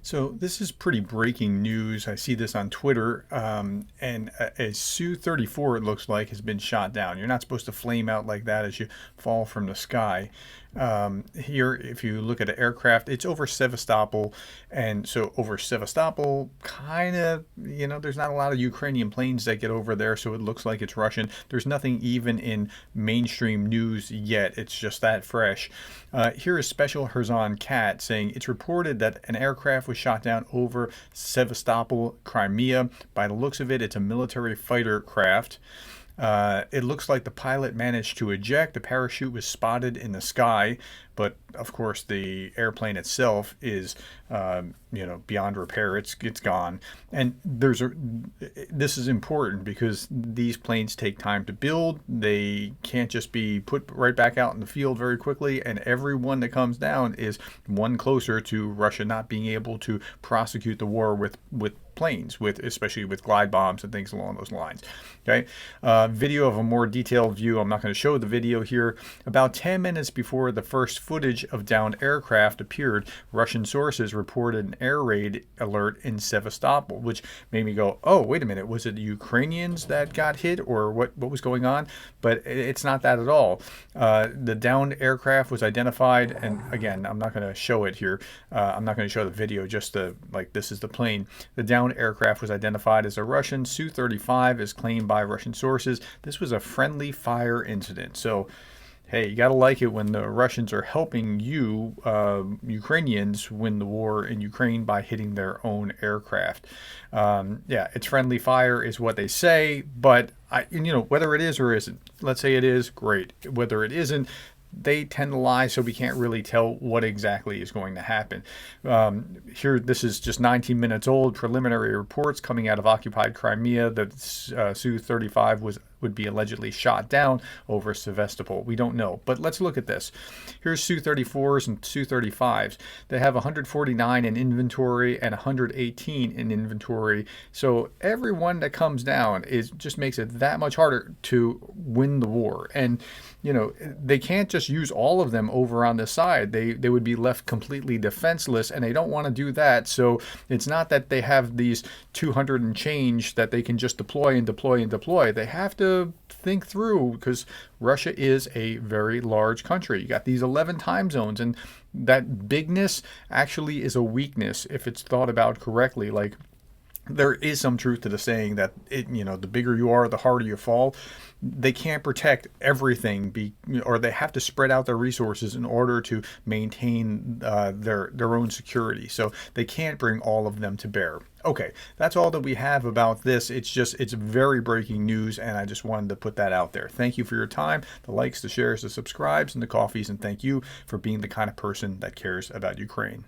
So this is pretty breaking news. I see this on Twitter, and a Su-34, it looks like, has been shot down. You're not supposed to flame out like that as you fall from the sky. Here, if you look at an aircraft, it's over Sevastopol, and so over Sevastopol, kind of, there's not a lot of Ukrainian planes that get over there, so it looks like it's Russian. There's nothing even in mainstream news yet. It's just that fresh. Here is Special Herzon Cat saying it's reported that an aircraft was shot down over Sevastopol, Crimea. By the looks of it, it's a military fighter craft. It looks like the pilot managed to eject. The parachute was spotted in the sky, but of course the airplane itself is, beyond repair. It's gone. And this is important because these planes take time to build. They can't just be put right back out in the field very quickly. And every one that comes down is one closer to Russia not being able to prosecute the war with planes, especially with glide bombs and things along those lines. Okay, video of a more detailed view. I'm not going to show the video here. About 10 minutes before the first footage of downed aircraft appeared, Russian sources reported an air raid alert in Sevastopol, which made me go, oh, wait a minute, was it the Ukrainians that got hit, or what was going on? But it's not that at all. The downed aircraft was identified, and again, I'm not going to show it here. I'm not going to show the video, just this is the plane. The downed aircraft was identified as a Russian Su-35, as claimed by Russian sources. This was a friendly fire incident. So, hey, you got to like it when the Russians are helping you, Ukrainians, win the war in Ukraine by hitting their own aircraft. Yeah, it's friendly fire is what they say, but whether it is or isn't, let's say it is, great. Whether it isn't, they tend to lie, so we can't really tell what exactly is going to happen. Here, this is just 19 minutes old. Preliminary reports coming out of occupied Crimea that Su-35 would be allegedly shot down over Sevastopol. We don't know, but let's look at this. Here's Su-34s and Su-35s. They have 149 in inventory and 118 in inventory. So every one that comes down just makes it that much harder to win the war. And they can't just use all of them over on the side. They would be left completely defenseless, and they don't want to do that. So it's not that they have these 200 and change that they can just deploy and deploy and deploy. They have to think through, because Russia is a very large country. You got these 11 time zones, and that bigness actually is a weakness if it's thought about correctly. Like, there is some truth to the saying that the bigger you are, the harder you fall. They can't protect everything, or they have to spread out their resources in order to maintain their own security. So they can't bring all of them to bear. Okay, that's all that we have about this. It's very breaking news, and I just wanted to put that out there. Thank you for your time, the likes, the shares, the subscribes, and the coffees, and thank you for being the kind of person that cares about Ukraine.